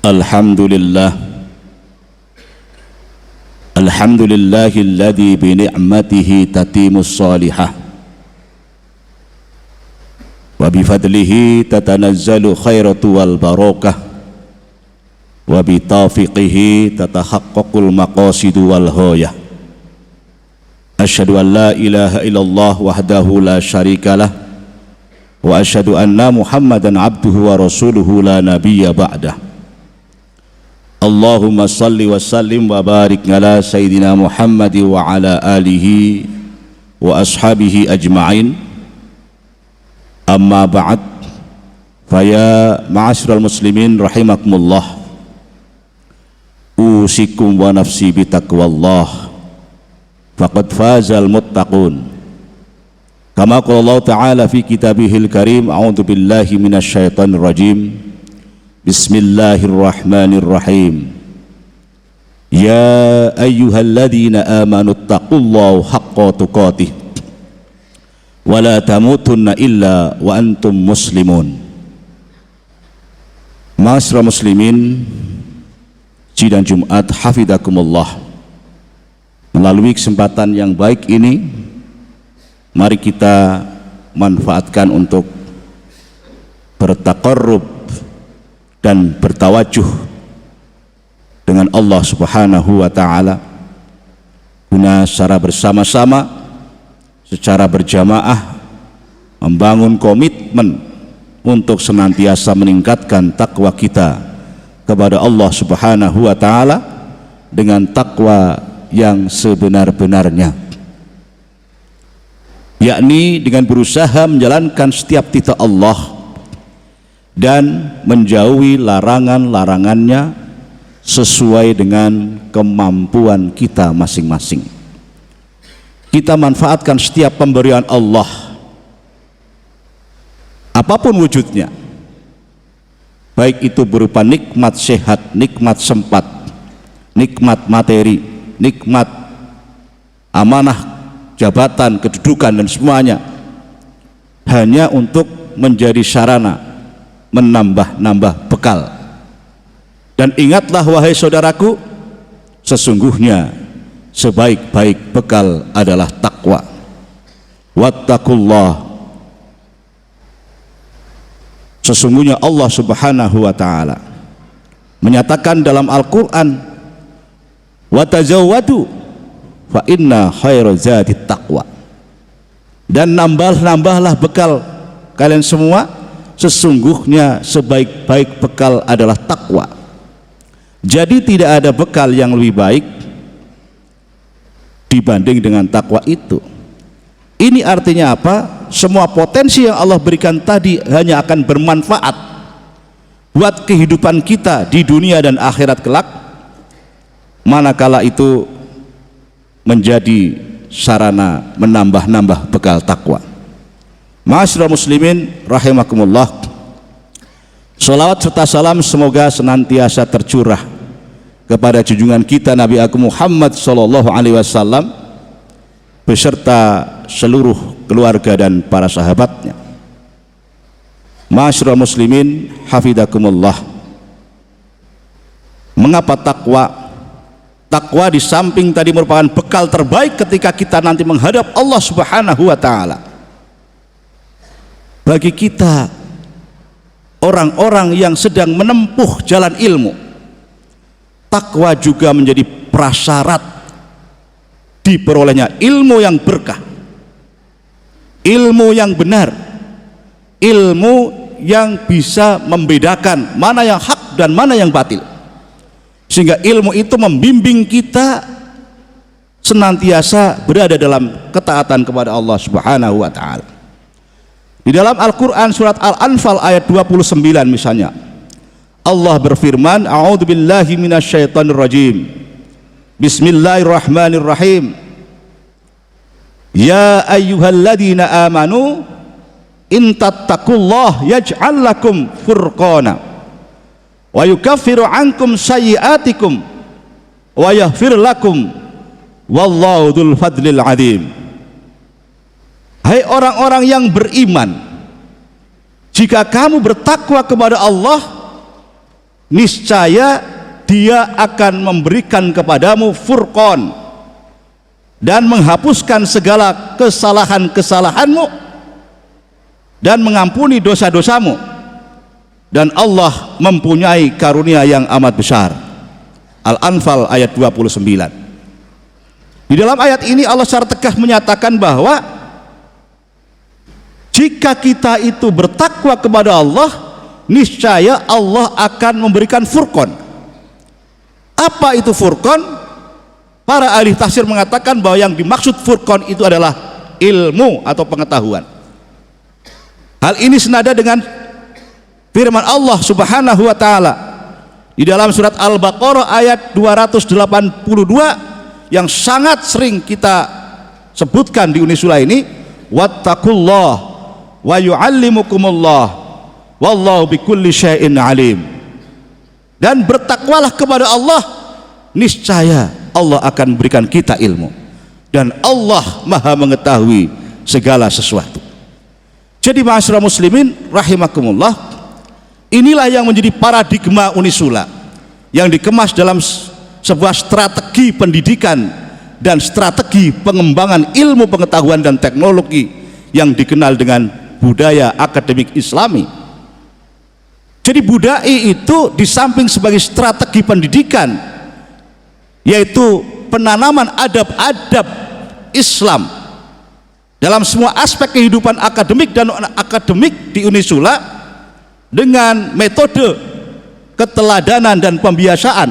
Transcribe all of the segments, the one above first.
Alhamdulillah, alhamdulillahilladzi bi ni'matihi tatimus shalihah wa bi fadlihi tatanazzalu khairatu wal barakah wa bi taufiqihi tatahaqqaqul maqasidu wal ghayah. Asyhadu an la ilaha illallah wahdahu la syarikalah wa asyhadu anna Muhammadan abduhu wa rasuluhu la nabiyya ba'dah. Allahumma salli wa sallim wa barik ala Sayyidina Muhammad wa ala alihi wa ashabihi ajma'in. Amma ba'd, faya ma'asyiral muslimin rahimakumullah, usikum wa nafsi bitaqwallah faqad fazal muttaqun. Kama qala Allah Ta'ala fi kitabihil karim, a'udzu billahi minasyaitonir rajim. Bismillahirrahmanirrahim. Ya ayyuhalladzina amanu taqullaha haqqa tuqatih wa la tamutunna illa wa antum muslimun. Ma'asyiral muslimin, sidang Jumat hafizakumullah. Melalui kesempatan yang baik ini, mari kita manfaatkan untuk bertaqarrub dan bertawajuh dengan Allah Subhanahu wa Ta'ala, guna secara bersama-sama, secara berjamaah membangun komitmen untuk senantiasa meningkatkan takwa kita kepada Allah Subhanahu wa Ta'ala dengan takwa yang sebenar-benarnya, yakni dengan berusaha menjalankan setiap titah Allah dan menjauhi larangan-larangannya sesuai dengan kemampuan kita masing-masing. Kita manfaatkan setiap pemberian Allah, apapun wujudnya, baik itu berupa nikmat sehat, nikmat sempat, nikmat materi, nikmat amanah, jabatan, kedudukan, dan semuanya, hanya untuk menjadi sarana menambah-nambah bekal. Dan ingatlah wahai saudaraku, sesungguhnya sebaik-baik bekal adalah takwa. Wattaqullah, sesungguhnya Allah Subhanahu wa Ta'ala menyatakan dalam Al-Quran, watazawwadu fa inna khairaz zadi taqwa, dan nambahlah bekal kalian semua, sesungguhnya sebaik-baik bekal adalah takwa. Jadi tidak ada bekal yang lebih baik dibanding dengan takwa itu. Ini artinya apa? Semua potensi yang Allah berikan tadi hanya akan bermanfaat buat kehidupan kita di dunia dan akhirat kelak, manakala itu menjadi sarana menambah-nambah bekal takwa. Ma'asyiral muslimin rahimakumullah, sholawat serta salam semoga senantiasa tercurah kepada junjungan kita Nabi Agung Muhammad sallallahu alaihi wasallam beserta seluruh keluarga dan para sahabatnya. Ma'asyiral muslimin hafizakumullah, mengapa takwa? Takwa di samping tadi merupakan bekal terbaik ketika kita nanti menghadap Allah Subhanahu wa Ta'ala. Bagi kita orang-orang yang sedang menempuh jalan ilmu, takwa juga menjadi prasyarat diperolehnya ilmu yang berkah, ilmu yang benar, ilmu yang bisa membedakan mana yang hak dan mana yang batil, sehingga ilmu itu membimbing kita senantiasa berada dalam ketaatan kepada Allah Subhanahu wa Ta'ala. Di dalam Al-Quran surat Al-Anfal ayat 29 misalnya, Allah berfirman, a'udzu billahi minasyaitonir rajim, bismillahirrahmanirrahim, ya ayyuhalladzina amanu in tattaqullah yaj'al lakum furqana wa yukaffiru ankum sayyi'atikum wa yaghfir lakum wallahu dzul fadlil adzim. Hai orang-orang yang beriman, jika kamu bertakwa kepada Allah, niscaya Dia akan memberikan kepadamu furqan dan menghapuskan segala kesalahan-kesalahanmu dan mengampuni dosa-dosamu, dan Allah mempunyai karunia yang amat besar. Al-Anfal ayat 29. Di dalam ayat ini Allah secara tegas menyatakan bahwa jika kita itu bertakwa kepada Allah, niscaya Allah akan memberikan furqan. Apa itu furqan? Para ahli tafsir mengatakan bahwa yang dimaksud furqan itu adalah ilmu atau pengetahuan. Hal ini senada dengan firman Allah Subhanahu wa taala di dalam surat Al-Baqarah ayat 282 yang sangat sering kita sebutkan di Unisula ini, wattaqullah wa yu'allimukumullah wallahu bikulli syai'in alim. Dan bertakwalah kepada Allah, niscaya Allah akan berikan kita ilmu, dan Allah maha mengetahui segala sesuatu. Jadi ma'asyiral muslimin rahimakumullah, inilah yang menjadi paradigma Unisula yang dikemas dalam sebuah strategi pendidikan dan strategi pengembangan ilmu pengetahuan dan teknologi yang dikenal dengan budaya akademik Islami. Jadi budaya itu di samping sebagai strategi pendidikan, yaitu penanaman adab-adab Islam dalam semua aspek kehidupan akademik dan akademik di Unisula dengan metode keteladanan dan pembiasaan.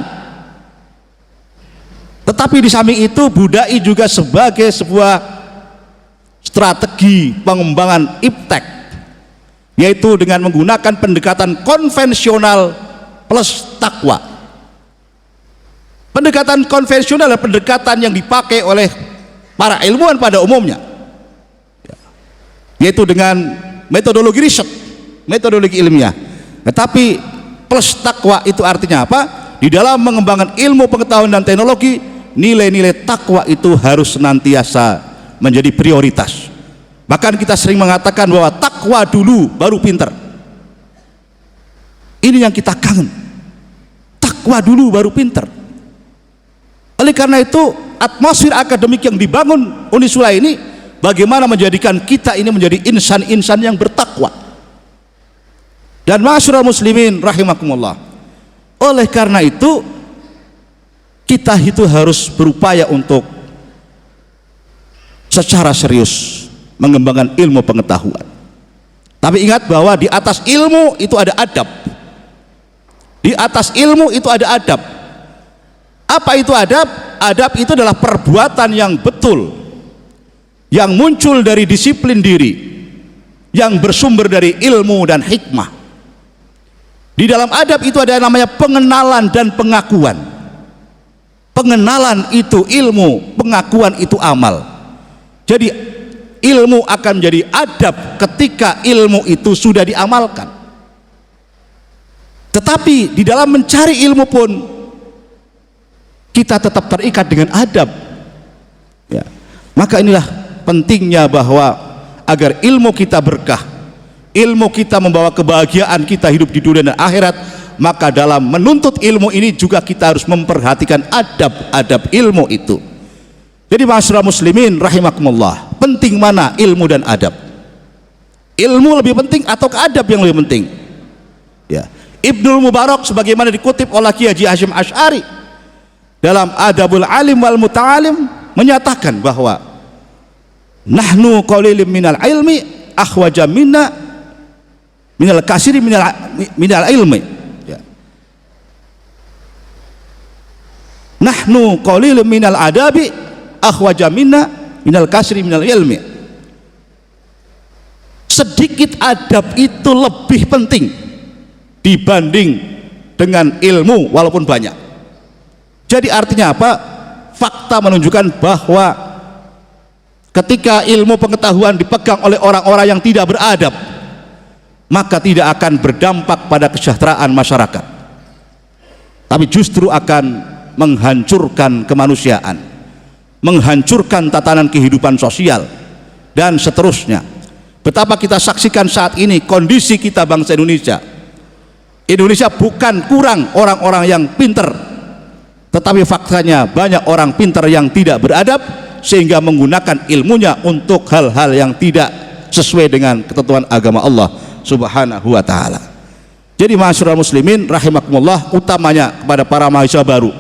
Tetapi di samping itu budaya juga sebagai sebuah strategi pengembangan iptek, yaitu dengan menggunakan pendekatan konvensional plus takwa. Pendekatan konvensional adalah pendekatan yang dipakai oleh para ilmuwan pada umumnya, yaitu dengan metodologi riset, metodologi ilmiah. Tetapi plus takwa itu artinya apa? Di dalam mengembangkan ilmu pengetahuan dan teknologi, nilai-nilai takwa itu harus senantiasa menjadi prioritas. Bahkan kita sering mengatakan bahwa takwa dulu baru pinter. Ini yang kita kangen, takwa dulu baru pinter. Oleh karena itu, atmosfer akademik yang dibangun Unisula ini bagaimana menjadikan kita ini menjadi insan-insan yang bertakwa. Dan ma'asyiral muslimin rahimakumullah, oleh karena itu kita itu harus berupaya untuk secara serius mengembangkan ilmu pengetahuan. Tapi ingat bahwa di atas ilmu itu ada adab. Di atas ilmu itu ada adab. Apa itu adab? Adab itu adalah perbuatan yang betul, yang muncul dari disiplin diri, yang bersumber dari ilmu dan hikmah. Di dalam adab itu ada namanya pengenalan dan pengakuan. Pengenalan itu ilmu, pengakuan itu amal. Jadi ilmu akan menjadi adab ketika ilmu itu sudah diamalkan. Tetapi di dalam mencari ilmu pun kita tetap terikat dengan adab, ya. Maka inilah pentingnya bahwa agar ilmu kita berkah, ilmu kita membawa kebahagiaan kita hidup di dunia dan akhirat, maka dalam menuntut ilmu ini juga kita harus memperhatikan adab-adab ilmu itu. Jadi ma'asyiral muslimin rahimakumullah, penting mana ilmu dan adab? Ilmu lebih penting atau adab yang lebih penting? Ya, Ibnul Mubarak sebagaimana dikutip oleh Kiai Haji Hasyim Asy'ari dalam Adabul Alim wal Muta'alim menyatakan bahwa nahnu qalilun minal ilmi akhwaja minna minal kasiri minal ilmi, ya. Nahnu qalilun minal adabi akhwaja minna minal kasri minal ilmi. Sedikit adab itu lebih penting dibanding dengan ilmu walaupun banyak. Jadi artinya apa? Fakta menunjukkan bahwa ketika ilmu pengetahuan dipegang oleh orang-orang yang tidak beradab, maka tidak akan berdampak pada kesejahteraan masyarakat, tapi justru akan menghancurkan kemanusiaan, menghancurkan tatanan kehidupan sosial, dan seterusnya. Betapa kita saksikan saat ini kondisi kita bangsa Indonesia Indonesia bukan kurang orang-orang yang pinter, tetapi faktanya banyak orang pinter yang tidak beradab sehingga menggunakan ilmunya untuk hal-hal yang tidak sesuai dengan ketentuan agama Allah Subhanahu wa taala. Jadi ma'asyiral muslimin rahimakumullah, utamanya kepada para mahasiswa baru,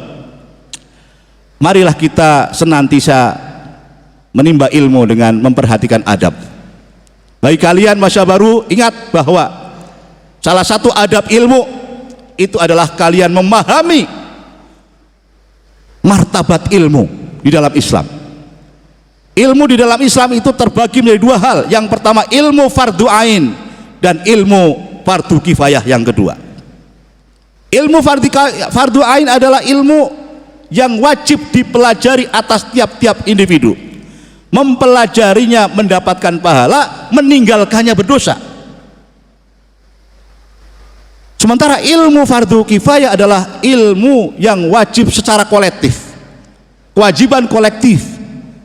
marilah kita senantiasa menimba ilmu dengan memperhatikan adab. Bagi kalian mahasiswa baru, ingat bahwa salah satu adab ilmu itu adalah kalian memahami martabat ilmu di dalam Islam. Ilmu di dalam Islam itu terbagi menjadi dua hal. Yang pertama ilmu fardu ain dan ilmu fardu kifayah yang kedua. Ilmu fardu ain adalah ilmu yang wajib dipelajari atas tiap-tiap individu. Mempelajarinya mendapatkan pahala, meninggalkannya berdosa. Sementara ilmu fardu kifayah adalah ilmu yang wajib secara kolektif, kewajiban kolektif.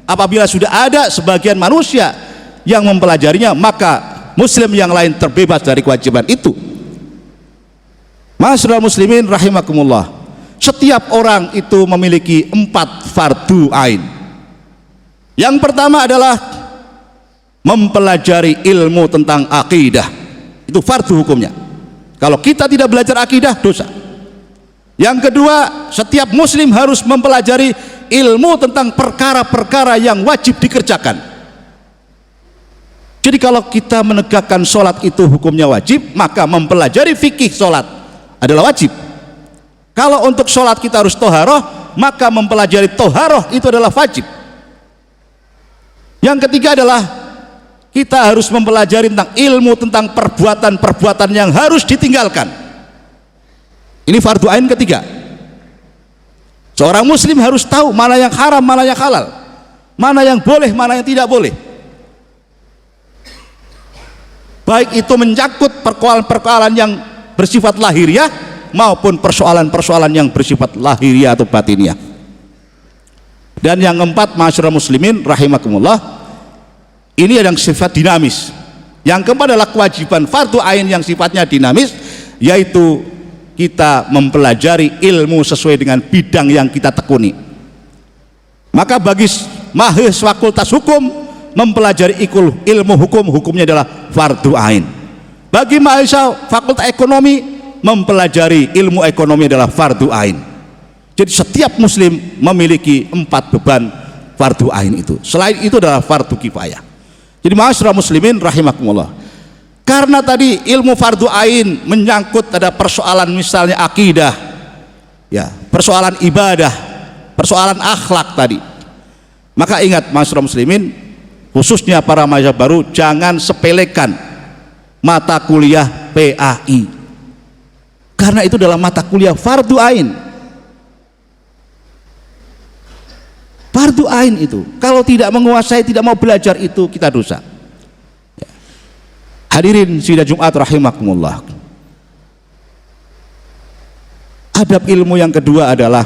Apabila sudah ada sebagian manusia yang mempelajarinya, maka muslim yang lain terbebas dari kewajiban itu. Ma'asyiral muslimin rahimakumullah, setiap orang itu memiliki 4 fardu ain. Yang pertama adalah mempelajari ilmu tentang akidah. Itu fardu hukumnya. Kalau kita tidak belajar akidah, dosa. Yang kedua, setiap muslim harus mempelajari ilmu tentang perkara-perkara yang wajib dikerjakan. Jadi kalau kita menegakkan sholat itu hukumnya wajib, maka mempelajari fikih sholat adalah wajib. Kalau untuk sholat kita harus toharoh, maka mempelajari toharoh itu adalah wajib. Yang ketiga adalah kita harus mempelajari tentang ilmu tentang perbuatan-perbuatan yang harus ditinggalkan. Ini fardu ain ketiga. Seorang muslim harus tahu mana yang haram, mana yang halal, mana yang boleh, mana yang tidak boleh. Baik itu menyangkut persoalan-persoalan yang bersifat lahiriah maupun persoalan-persoalan yang bersifat lahiriah atau batiniah. Dan yang keempat, ma'asyiral muslimin rahimakumullah, ini ada yang sifat dinamis. Yang keempat adalah kewajiban fardu ain yang sifatnya dinamis, yaitu kita mempelajari ilmu sesuai dengan bidang yang kita tekuni. Maka bagi mahasiswa fakultas hukum, mempelajari ilmu hukum, hukumnya adalah fardu ain. Bagi mahasiswa fakultas ekonomi, mempelajari ilmu ekonomi adalah fardu ain. Jadi setiap muslim memiliki 4 beban fardu ain itu. Selain itu adalah fardu kifayah. Jadi ma'asyiral muslimin rahimakumullah, karena tadi ilmu fardu ain menyangkut ada persoalan misalnya akidah, ya, persoalan ibadah, persoalan akhlak tadi. Maka ingat ma'asyiral muslimin, khususnya para mahasiswa baru, jangan sepelekan mata kuliah PAI. Karena itu adalah mata kuliah fardu ain. Fardu ain itu, kalau tidak menguasai, tidak mau belajar itu, kita dosa. Hadirin sidang Jumat rahimakumullah. Adab ilmu yang kedua adalah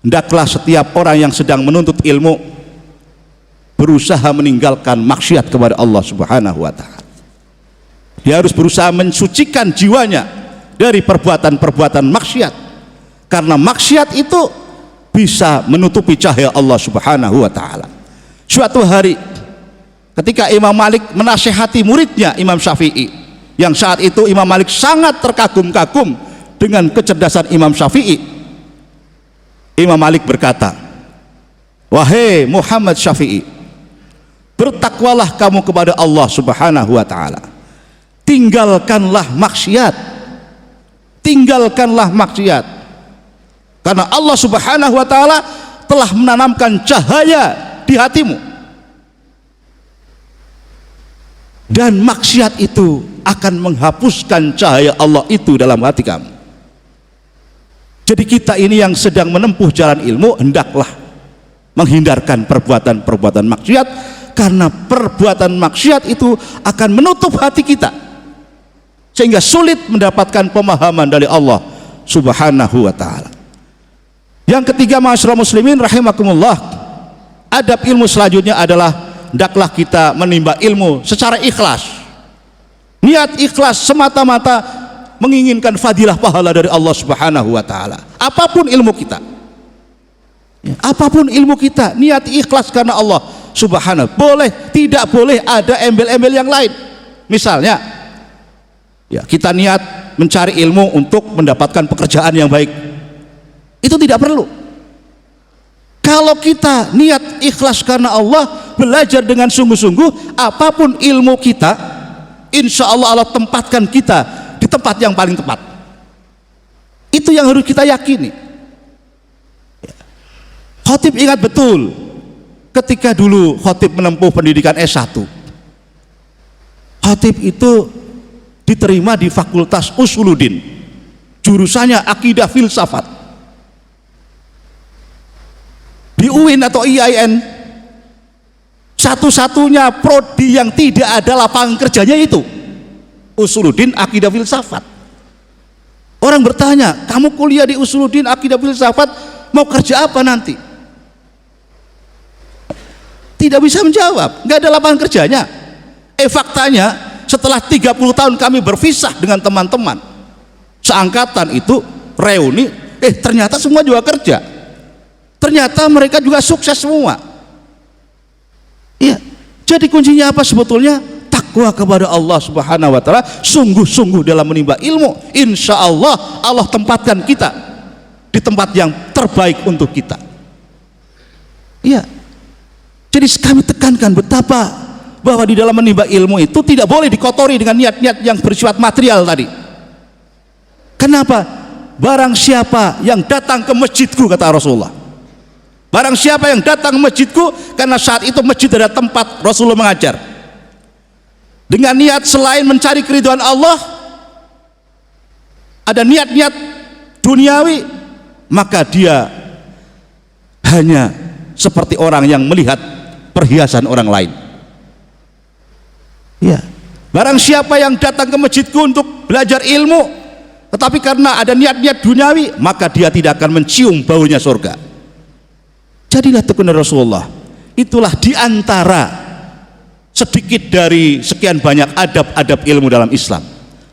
hendaklah setiap orang yang sedang menuntut ilmu berusaha meninggalkan maksiat kepada Allah Subhanahu wa taala. Dia harus berusaha mensucikan jiwanya dari perbuatan-perbuatan maksiat. Karena maksiat itu bisa menutupi cahaya Allah Subhanahu wa taala. Suatu hari ketika Imam Malik menasihati muridnya Imam Syafi'i, yang saat itu Imam Malik sangat terkagum-kagum dengan kecerdasan Imam Syafi'i, Imam Malik berkata, "Wahai Muhammad Syafi'i, bertakwalah kamu kepada Allah Subhanahu wa taala. Tinggalkanlah maksiat. Tinggalkanlah maksiat. Karena Allah Subhanahu wa taala telah menanamkan cahaya di hatimu. Dan maksiat itu akan menghapuskan cahaya Allah itu dalam hati kamu." Jadi kita ini yang sedang menempuh jalan ilmu, hendaklah menghindarkan perbuatan-perbuatan maksiat, karena perbuatan maksiat itu akan menutup hati kita sehingga sulit mendapatkan pemahaman dari Allah Subhanahu wa taala. Yang ketiga, ma'asyiral muslimin rahimakumullah, adab ilmu selanjutnya adalah hendaklah kita menimba ilmu secara ikhlas. Niat ikhlas semata-mata menginginkan fadilah pahala dari Allah Subhanahu wa taala. Apapun ilmu kita, apapun ilmu kita, niat ikhlas karena Allah Subhanahu. Boleh, tidak boleh ada embel-embel yang lain. Misalnya, ya, kita niat mencari ilmu untuk mendapatkan pekerjaan yang baik, itu tidak perlu. Kalau kita niat ikhlas karena Allah, belajar dengan sungguh-sungguh, apapun ilmu kita, insya Allah Allah tempatkan kita di tempat yang paling tepat. Itu yang harus kita yakini. Khatib ingat betul ketika dulu Khatib menempuh pendidikan S1, Khatib itu diterima di Fakultas Usuluddin, jurusannya akidah filsafat. Di UIN atau IAIN, satu-satunya prodi yang tidak ada lapangan kerjanya itu Usuluddin akidah filsafat. Orang bertanya, kamu kuliah di Usuluddin akidah filsafat mau kerja apa nanti? Tidak bisa menjawab, nggak ada lapangan kerjanya. Faktanya setelah 30 tahun kami berpisah dengan teman-teman seangkatan itu reuni, ternyata semua juga kerja. Ternyata mereka juga sukses semua. Iya. Jadi kuncinya apa sebetulnya? Takwa kepada Allah Subhanahu wa taala, sungguh-sungguh dalam menimba ilmu. Insya Allah Allah tempatkan kita di tempat yang terbaik untuk kita. Iya. Jadi kami tekankan betapa bahwa di dalam menimba ilmu itu tidak boleh dikotori dengan niat-niat yang bersifat material tadi. Kenapa? Barang siapa yang datang ke masjidku, kata Rasulullah, barang siapa yang datang ke masjidku, karena saat itu masjid adalah tempat Rasulullah mengajar, dengan niat selain mencari keridhaan Allah, ada niat-niat duniawi, maka dia hanya seperti orang yang melihat perhiasan orang lain. Ya, barang siapa yang datang ke masjidku untuk belajar ilmu, tetapi karena ada niat-niat duniawi, maka dia tidak akan mencium baunya surga. Jadilah tekun Rasulullah. Itulah diantara sedikit dari sekian banyak adab-adab ilmu dalam Islam.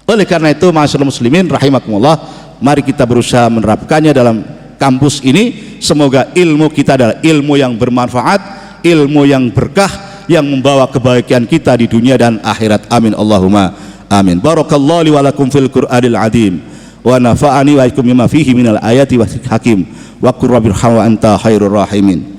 Oleh karena itu, ma'asyiral muslimin rahimakumullah, mari kita berusaha menerapkannya dalam kampus ini. Semoga ilmu kita adalah ilmu yang bermanfaat, ilmu yang berkah, yang membawa kebaikan kita di dunia dan akhirat. Amin Allahumma amin. Barakallahu li wa lakum fil Qur'anil azim wa nafa'ani wa ikum bima fihi minal ayati wa hakim wa qur rabbil hamwa anta khairur rahimin.